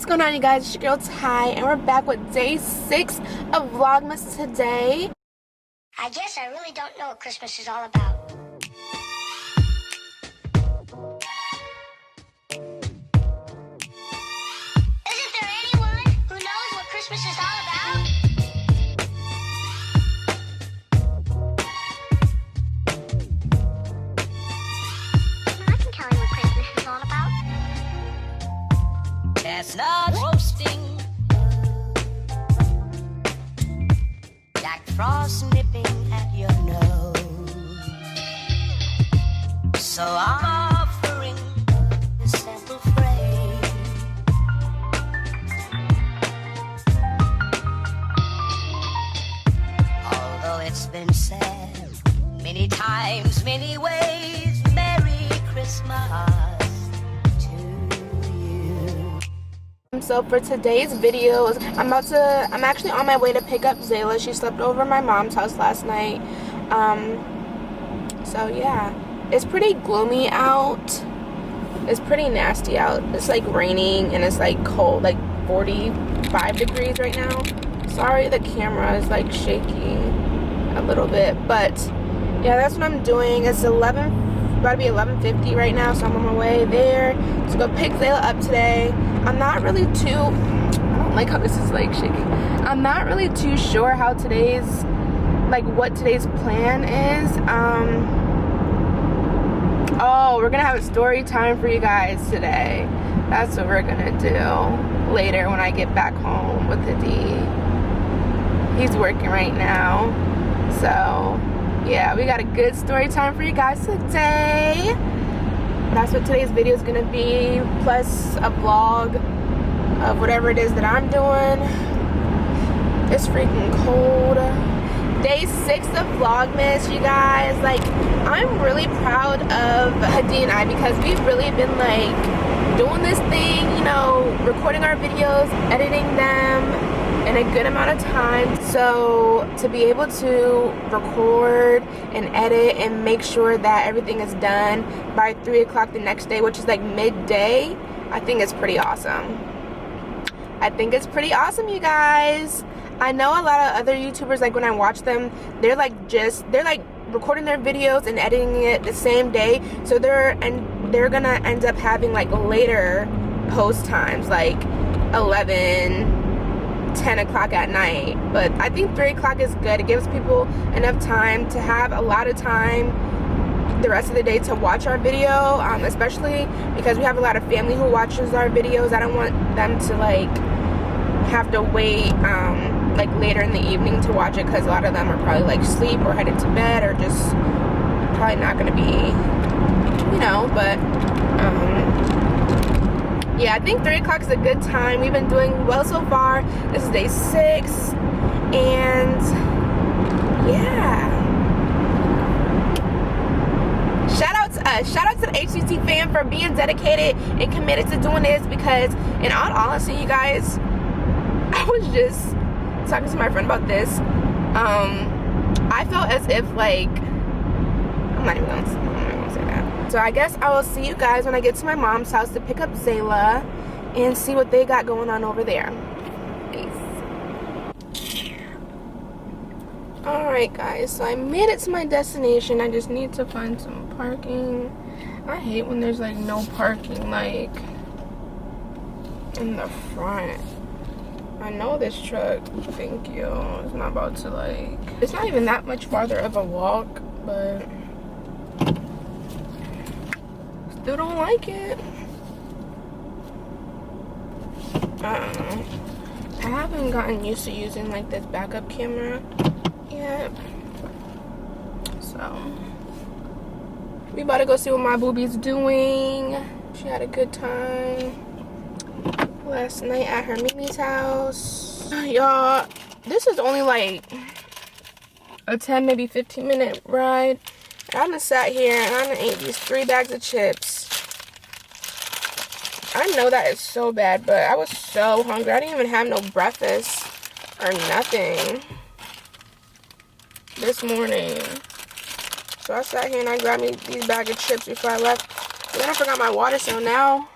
What's going on, you guys? It's your girl Ty, and we're back with day 6 of Vlogmas today. I guess I really don't know what Christmas is all about. Isn't there anyone who knows what Christmas is all about? I can tell you what Christmas is all about. Chestnuts roasting, Jack Frost nipping at your nose. So I'm offering a simple phrase. Although it's been said many times, many ways, Merry Christmas. So for today's videos, I'm actually on my way to pick up Zayla. She slept over at my mom's house last night. So yeah, it's pretty gloomy out. It's pretty nasty out. It's like raining and it's like cold, like 45 degrees right now. Sorry, the camera is like shaking a little bit, but yeah, that's what I'm doing. It's about to be 11:50 right now, so I'm on my way there to go pick Zayla up today. I'm not really I don't like how this is like shaking. I'm not really too sure how what today's plan is. Oh, we're gonna have a story time for you guys today. That's what we're gonna do later when I get back home with the D. He's working right now, so yeah, we got a good story time for you guys today. That's what today's video is gonna be, plus a vlog of whatever it is that I'm doing. It's freaking cold. Day 6 of Vlogmas, you guys. Like, I'm really proud of Hadi and I because we've really been like doing this thing, you know, recording our videos, editing them in a good amount of time. So to be able to record and edit and make sure that everything is done by 3 o'clock the next day, which is like midday, I think it's pretty awesome. I think it's pretty awesome, you guys. I know a lot of other YouTubers, like when I watch them, they're like recording their videos and editing it the same day, so they're gonna end up having like later post times, like 10 o'clock at night. But I think 3 o'clock is good. It gives people enough time to have a lot of time the rest of the day to watch our video, especially because we have a lot of family who watches our videos. I don't want them to like have to wait like later in the evening to watch it, because a lot of them are probably like asleep or headed to bed or just probably not going to be, you know. But yeah, I think 3 o'clock is a good time. We've been doing well so far. This is day 6, and yeah, shout out to the HCT fam for being dedicated and committed to doing this, because in all honesty, you guys, I was just talking to my friend about this. I felt as if like, I'm not even gonna say that. So I guess I will see you guys when I get to my mom's house to pick up Zayla and see what they got going on over there. Peace. Alright guys, so I made it to my destination. I just need to find some parking. I hate when there's like no parking like in the front. I know this truck, thank you, it's not about to like, it's not even that much farther of a walk, but still don't like it. I don't know. I haven't gotten used to using like this backup camera yet. So we about to go see what my boobie's doing. She had a good time last night at her Mimi's house. Y'all, this is only like a 10, maybe 15-minute ride. I done sat here and I done ate these 3 bags of chips. I know that is so bad, but I was so hungry. I didn't even have no breakfast or nothing this morning. So I sat here and I grabbed me these bag of chips before I left. And then I forgot my water, so now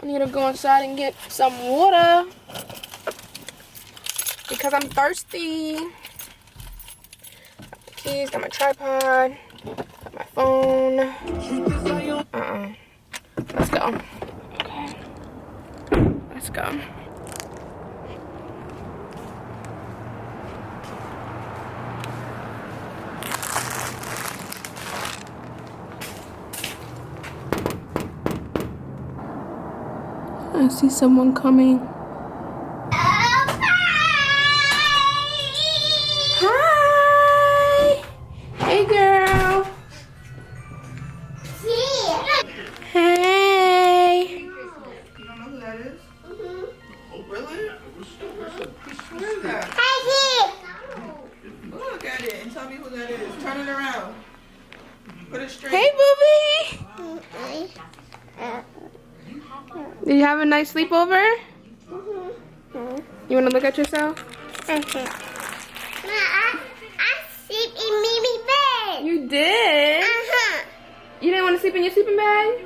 I need to go inside and get some water because I'm thirsty. Got the keys, got my tripod, got my phone. Let's go. Okay. Let's go. I see someone coming. Hi! Hey, girl. Hey! You don't know who that is? Oh, really? Who is that? Look at it and tell me who that is. Turn it around. Put it straight. Hey, Booby! Did you have a nice sleepover? You want to look at yourself? I sleep in Mimi bed. You did? You didn't want to sleep in your sleeping bag?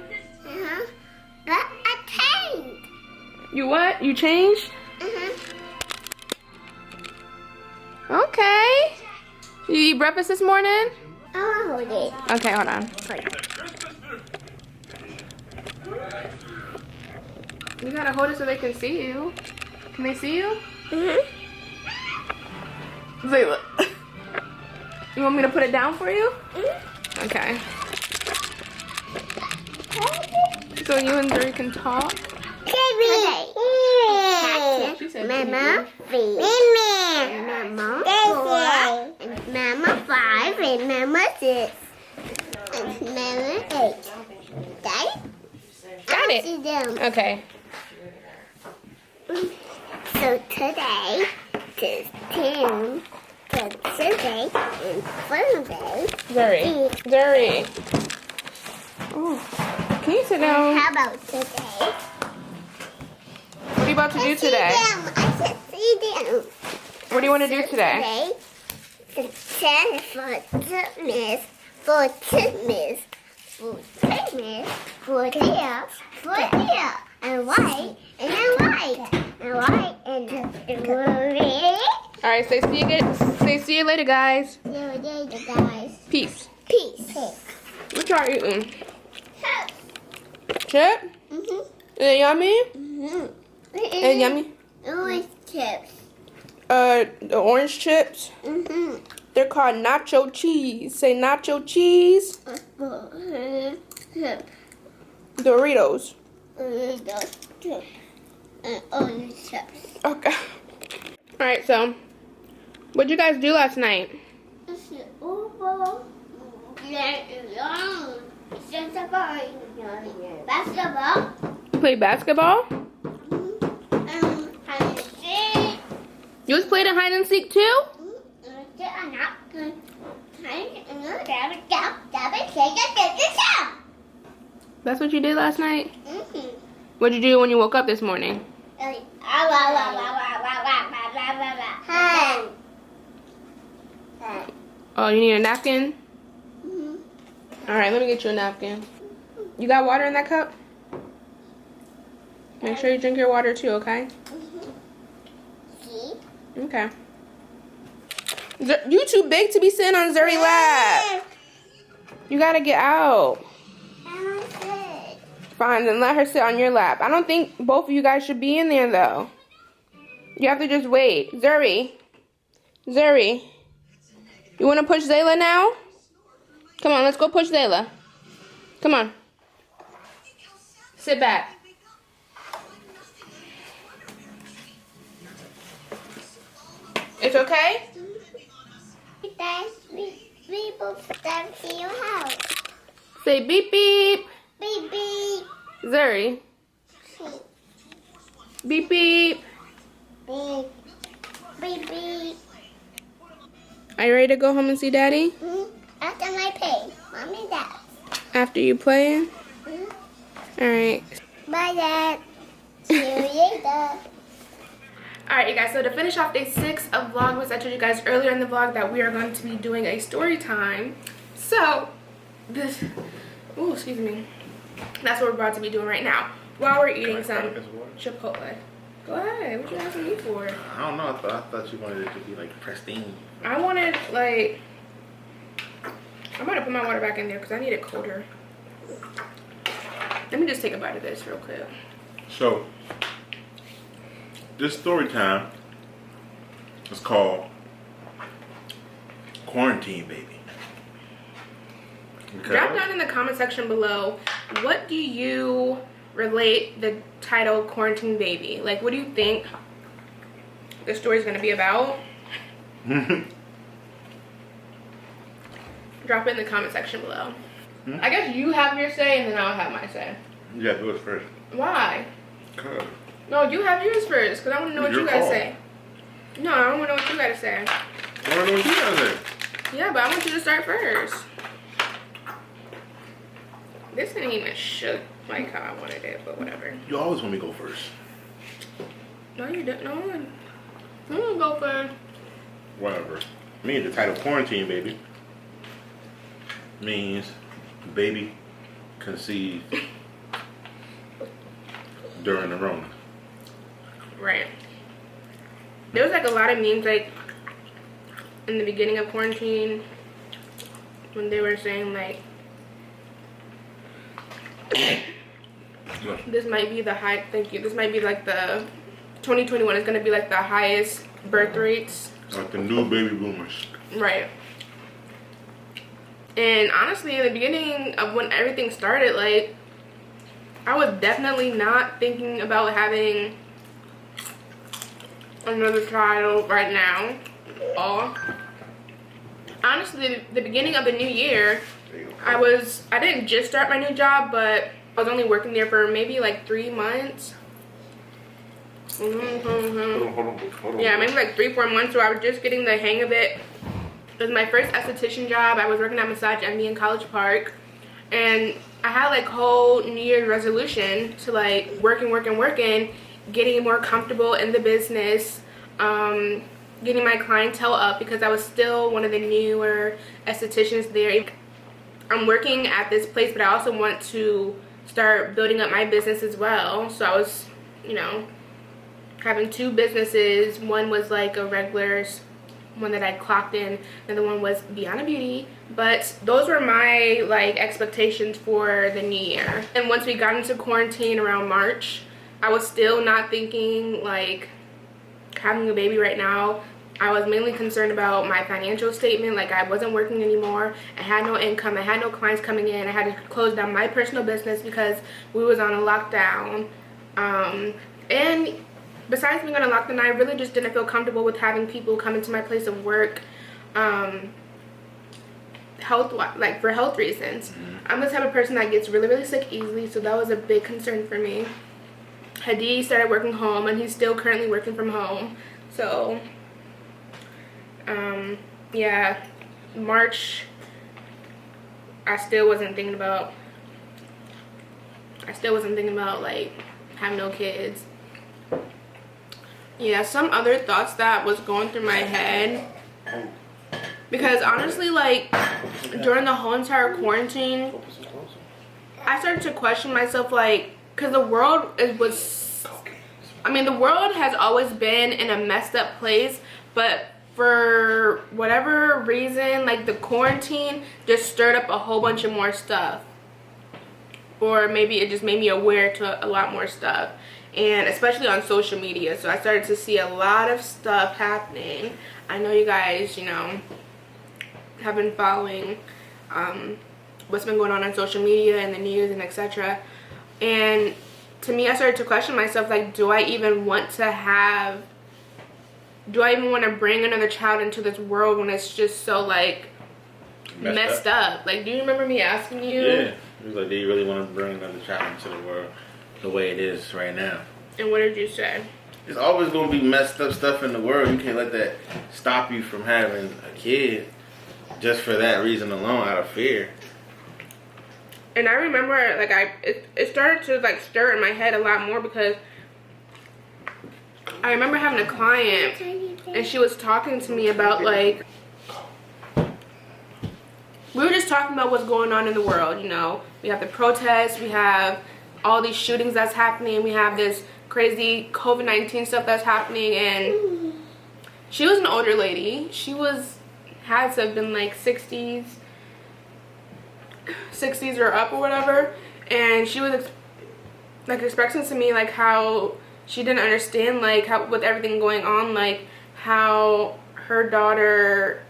But I changed. You what? You changed? Okay. You eat breakfast this morning? I'll hold it. Okay, hold on. You gotta hold it so they can see you. Can they see you? Zayla. You want me to put it down for you? Okay. So you and Zuri can talk? She said Mama, baby. 3. Mama, 4. Mama, 5. And Mama, 6. And Mama, 8. Got it? Got it. See them. Okay. So today is 10, Thursday, and Sunday. Zuri. Oh, can you sit down? How about today? What are you about to do today? I said see them. What do you want to do today? Today, the 10 for the miss, for Miss, for Miss, for there, and white, and then white, and white, and red. All right, say see you later, guys. See you later, guys. Peace. Peace. What y'all eating? Chip? Is it yummy? Is it yummy? Orange chips. The orange chips. They're called nacho cheese. Say nacho cheese. Doritos. And orange chips. Okay. All right. So, what'd you guys do last night? Basketball. You played basketball. You was playing hide and seek too. That's what you did last night. What'd you do when you woke up this morning? Oh, you need a napkin? All right, let me get you a napkin. You got water in that cup? Make sure you drink your water too, okay? Okay. You too big to be sitting on Zuri's lap. You gotta get out. Fine, then let her sit on your lap. I don't think both of you guys should be in there though. You have to just wait. Zuri. You wanna push Zayla now? Come on, let's go push Zayla. Come on. Sit back. It's okay? We both stand to your house. Say beep beep. Beep beep. Zuri. Beep beep. Beep. Beep beep. Are you ready to go home and see Daddy? After my pay, Mommy, Dad. After you playing? Alright. Bye, Dad. See you later. Alright, you guys, so to finish off day 6 of Vlogmas, I told you guys earlier in the vlog that we are going to be doing a story time. So, excuse me. That's what we're about to be doing right now. while we're eating some Chipotle. Go ahead. What you asking me for? I don't know. I thought you wanted it to be like pristine. I wanted like. I'm gonna put my water back in there because I need it colder. Let me just take a bite of this real quick. So, this story time is called Quarantine Baby. Okay. Drop down in the comment section below, what do you relate the title Quarantine Baby? Like, what do you think the story is going to be about? Drop it in the comment section below. I guess you have your say and then I'll have my say. You gotta do it first. Why? Cause No, you have yours first because I want to know what Your you gotta call. say. No, I want to know what you gotta say. I wanna know what you gotta say. Yeah, but I want you to start first. This didn't even shook like how I wanted it, but whatever. You always want me to go first. No, you didn't. No one. I'm gonna go first. Whatever. Me, the title Quarantine Baby means baby conceived during the Rona. Right. There was like a lot of memes like in the beginning of quarantine when they were saying like this might be the high. Thank you. This might be like the 2021 is gonna be like the highest birth rates. Like the new baby boomers. Right. And honestly, in the beginning of when everything started, like, I was definitely not thinking about having another child right now. Honestly, the beginning of the new year, I didn't just start my new job, but I was only working there for maybe like 3 months. Hold on. Yeah, maybe like 3-4 months, so I was just getting the hang of it. It was my first esthetician job. I was working at Massage Envy in College Park, and I had like whole New Year's resolution to like working, getting more comfortable in the business, getting my clientele up because I was still one of the newer estheticians there. I'm working at this place, but I also want to start building up my business as well. So I was, you know, having 2 businesses. One was like a regular one that I clocked in, and the one was Beyond Beauty. But those were my like expectations for the new year. And once we got into quarantine around March, I was still not thinking like having a baby right now. I was mainly concerned about my financial statement. Like, I wasn't working anymore. I had no income. I had no clients coming in. I had to close down my personal business because we was on a lockdown. And besides being on a lockdown, I really just didn't feel comfortable with having people come into my place of work, for health reasons. I'm the type of person that gets really, really sick easily, so that was a big concern for me. Hadi started working home, and he's still currently working from home. So, yeah, March, I still wasn't thinking about like having no kids. Yeah, some other thoughts that was going through my head, because honestly, like, during the whole entire quarantine, I started to question myself, like, because the world the world has always been in a messed up place, but for whatever reason, like, the quarantine just stirred up a whole bunch of more stuff, or maybe it just made me aware to a lot more stuff. And especially on social media, so I started to see a lot of stuff happening. I know you guys, you know, have been following what's been going on social media and the news and etc. And to me, I started to question myself, like, do I even want to bring another child into this world when it's just so like messed up? Like, do you remember me asking you? Yeah, it was like, do you really want to bring another child into the world the way it is right now? And what did you say? There's always going to be messed up stuff in the world. You can't let that stop you from having a kid just for that reason alone, out of fear. And I remember, like, it started to like stir in my head a lot more, because I remember having a client and she was talking to me about, like, we were just talking about what's going on in the world. You know, we have the protests, we have all these shootings that's happening. We have this crazy COVID-19 stuff that's happening, and she was an older lady. She had to have been like 60s or up or whatever, and she was like expressing to me like how she didn't understand like how with everything going on, like how her daughter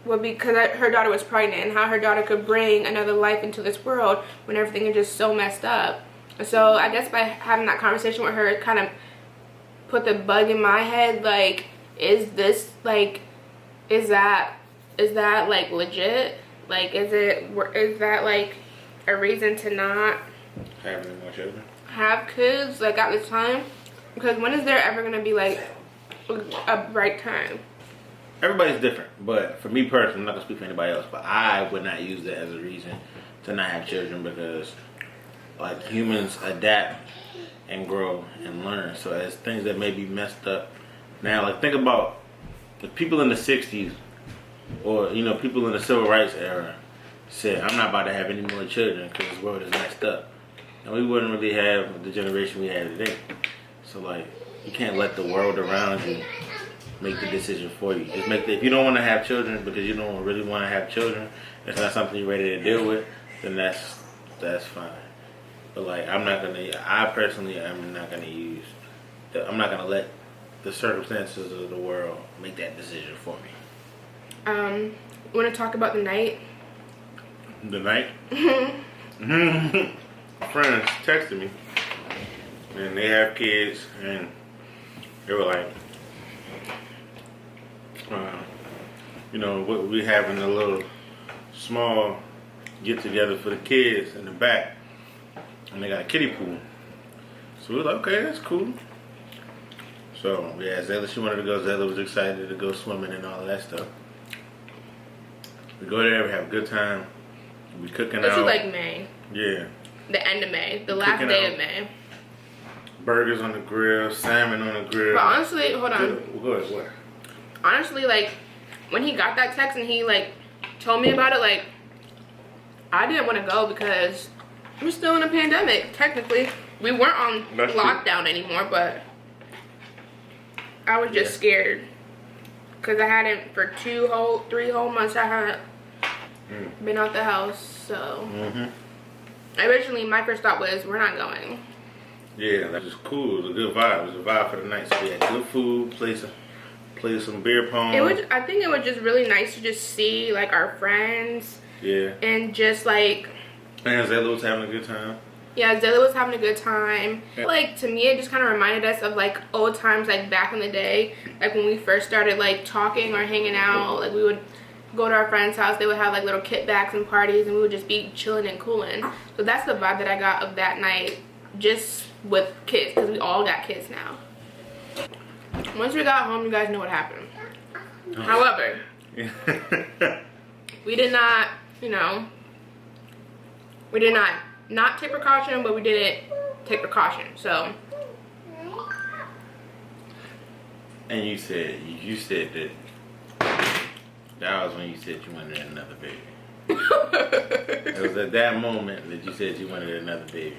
would be, because her daughter was pregnant, and how her daughter could bring another life into this world when everything is just so messed up. And so I guess by having that conversation with her, it kind of put the bug in my head, like, is this like, is that like legit? Like, is that like a reason to not have any more children? Have kids like at this time? Because when is there ever gonna be like a right time? Everybody's different, but for me personally, I'm not gonna speak for anybody else, but I would not use that as a reason to not have children, because like humans adapt and grow and learn. So as things that may be messed up now, like think about the people in the 60s or people in the civil rights era said, I'm not about to have any more children because this world is messed up, and we wouldn't really have the generation we have today. So like, you can't let the world around you make the decision for you. Just if you don't want to have children because you don't really want to have children, it's not something you're ready to deal with, then that's fine. But like, I personally am not gonna I'm not gonna let the circumstances of the world make that decision for me. Want to talk about the night? The night? Friends texted me, and they have kids, and they were like, we having a little small get together for the kids in the back, and they got a kiddie pool. So we were like, okay, that's cool. So yeah, Zayla, she wanted to go. Zayla was excited to go swimming and all of that stuff. We go there, we have a good time. We cooking out. This is like May. Yeah. The end of May, the last day of May. Burgers on the grill, salmon on the grill. But honestly, hold on. Go ahead, what? Honestly, like, when he got that text and he, like, told me about it, like, I didn't want to go because we're still in a pandemic, technically. We weren't on lockdown anymore, but I was just scared. Because I hadn't, for 3 whole months, I hadn't been out the house, so. Originally, my first thought was, we're not going. Yeah, that was cool. It was a good vibe. It was a vibe for the night. So we had good food, played some beer pong. I think it was just really nice to just see, like, our friends. Yeah. And just, like. And Zayla was having a good time. Yeah, Zayla was having a good time. Yeah. Like, to me, it just kind of reminded us of, like, old times, like, back in the day. Like, when we first started, like, talking or hanging out. Like, we would go to our friend's house. They would have, like, little kickbacks and parties. And we would just be chilling and cooling. So that's the vibe that I got of that night. Just with kids. Because we all got kids now. Once we got home, you guys know what happened. Oh. However, we did not, we did not take precaution, but we didn't take precaution, so. And you said that was when you said you wanted another baby. It was at that moment that you said you wanted another baby.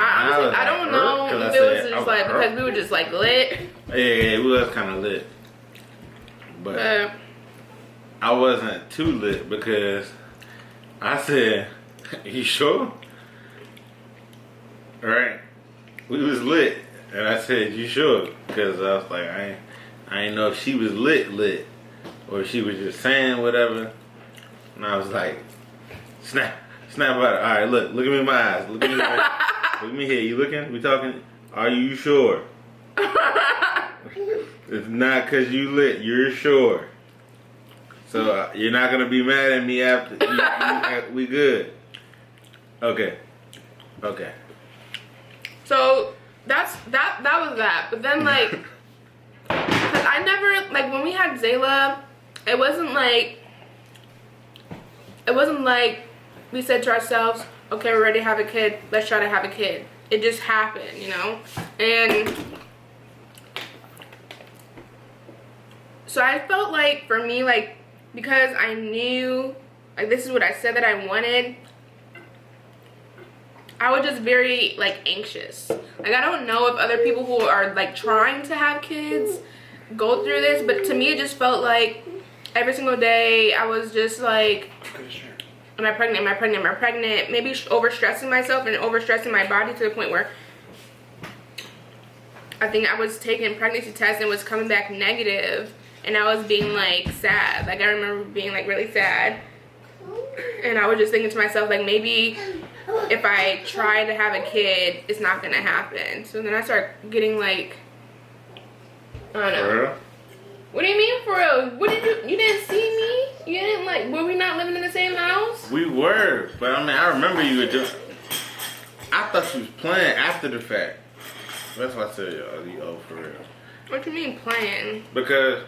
I don't know if it was just like because we were just like lit. Yeah, we was kind of lit, but I wasn't too lit because I said, "You sure?" Right? We was lit, and I said, "You sure?" Because I was like, I ain't know if she was lit, or if she was just saying whatever. And I was like, snap out it. All right, look at me in my eyes. Look at me. Look at me here. You looking? We talking? Are you sure? It's not because you lit. You're sure. So you're not gonna be mad at me after we good. Okay. So that was that. But then like, cause I never like when we had Zayla, it wasn't like we said to ourselves, okay, we're ready to have a kid, let's try to have a kid. It just happened, And so I felt like, for me, like, because I knew, like, this is what I said that I wanted, I was just very like anxious. Like I don't know if other people who are like trying to have kids go through this, but to me it just felt like every single day I was just like, am I pregnant? Am I pregnant? Am I pregnant? Maybe overstressing myself and overstressing my body to the point where I think I was taking pregnancy tests and was coming back negative, and I was being like sad. Like I remember being like really sad, and I was just thinking to myself like, maybe if I try to have a kid, it's not gonna happen. So then I start getting like, I don't know. For real? What do you mean for real? What did you didn't see me? You didn't like, were we not living in the same house? We were, but I mean, I remember you were doing. I thought you was playing after the fact. That's why I said, yo, for real. What you mean playing? Because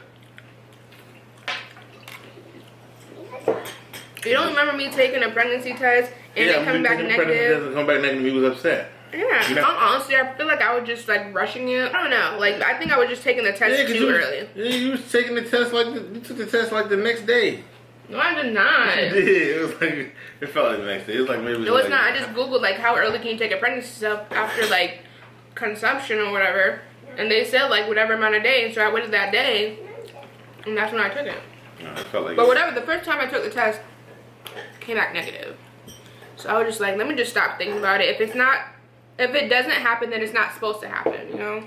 You don't remember me taking a pregnancy test and then coming back negative? Come back negative, he was upset. Yeah, You know? honestly, I feel like I was just like rushing it. I don't know. Like I think I was just taking the test too early. Yeah, you was taking the test you took the test like the next day. No, I did not. You did. It was like it felt like the next day. It was like maybe. No, it's not. I just googled like how early can you take a pregnancy test after like consumption or whatever, and they said like whatever amount of days. So I waited that day, and that's when I took it. No, it felt like. But whatever. The first time I took the test, came back negative. So I was just like, let me just stop thinking about it. If it doesn't happen, then it's not supposed to happen. You know.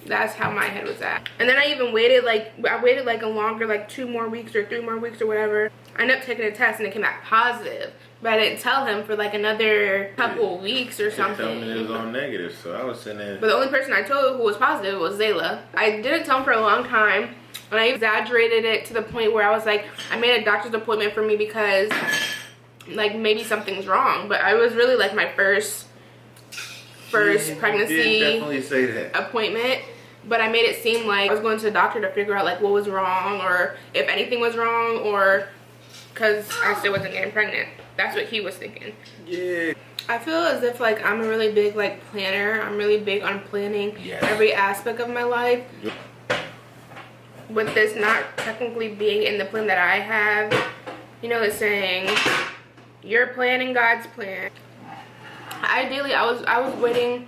That's how my head was at. And then I even waited like a longer, like 2 more weeks or 3 more weeks or whatever. I ended up taking a test and it came back positive. But I didn't tell him for like another couple of weeks or something. He told me it was all negative, so I was sitting there. But the only person I told who was positive was Zayla. I didn't tell him for a long time. And I exaggerated it to the point where I was like, I made a doctor's appointment for me because like maybe something's wrong. But I was really like my first pregnancy definitely say that. appointment, but I made it seem like I was going to the doctor to figure out like what was wrong or if anything was wrong, or because I still wasn't getting pregnant. That's what he was thinking. Yeah. I feel as if like I'm a really big like planner. I'm really big on planning every aspect of my life. With this not technically being in the plan that I have, you know the saying, your plan and God's plan. Ideally, I was waiting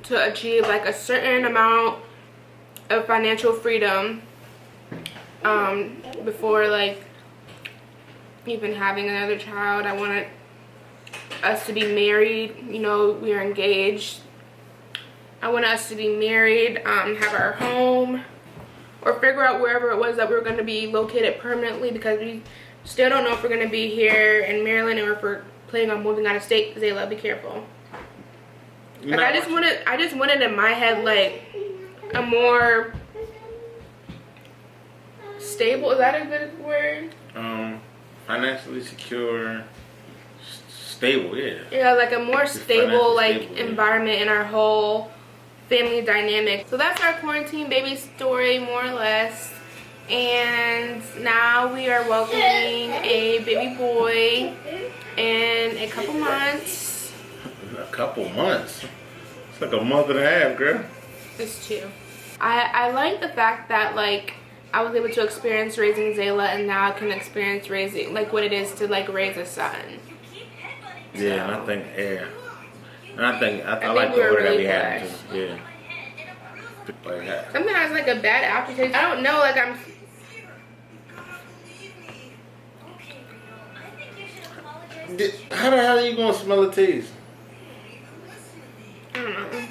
to achieve like a certain amount of financial freedom before like even having another child. I wanted us to be married. You know, we are engaged. I wanted us to be married, have our home, or figure out wherever it was that we were going to be located permanently, because we still don't know if we're going to be here in Maryland or if we're planning on moving out of state. Zayla, be careful. Like I just wanted in my head like a more stable, is that a good word? Financially secure, stable, yeah. Yeah, like a more stable like stable, yeah. environment in our whole family dynamic. So that's our quarantine baby story, more or less. And now we are welcoming a baby boy in a couple months. A couple months? It's like a month and a half, girl. It's 2. I like the fact that like I was able to experience raising Zayla, and now I can experience raising like what it is to like raise a son. Yeah, and I think I like we the were order that really we had blessed. too. Yeah. Like, Something has like a bad aftertaste. I don't know, like I'm. how the hell are you gonna smell the taste? I don't know.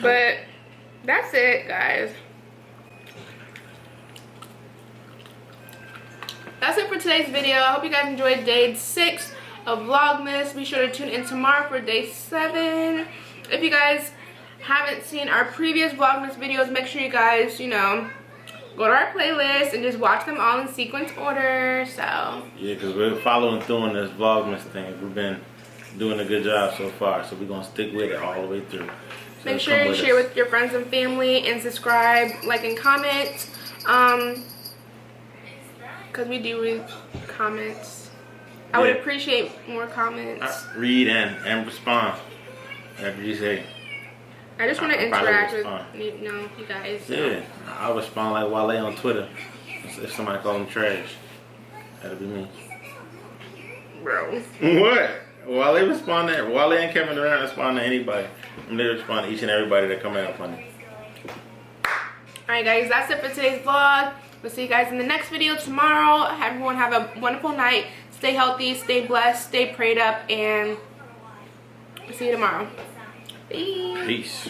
But that's it, guys. That's it for today's video. I hope you guys enjoyed day 6 of Vlogmas. Be sure to tune in tomorrow for day 7. If you guys haven't seen our previous Vlogmas videos, make sure you guys, you know, go to our playlist and just watch them all in sequence order. So Yeah, because we're following through on this Vlogmas thing. We've been doing a good job so far, so we're gonna stick with it all the way through. So make sure you share with your friends and family, and subscribe, like, and comment. Because we do read comments. I would appreciate more comments. Read and respond. Whatever you say. I just want to interact with you guys. So. Yeah, I'll respond like Wale on Twitter. If somebody call him trash, that'll be me. Bro. What? Wale and Kevin Durant respond to anybody. And they respond to each and everybody that come out funny. Alright guys, that's it for today's vlog. We'll see you guys in the next video tomorrow. Everyone have a wonderful night. Stay healthy, stay blessed, stay prayed up, and we'll see you tomorrow. Peace. Peace.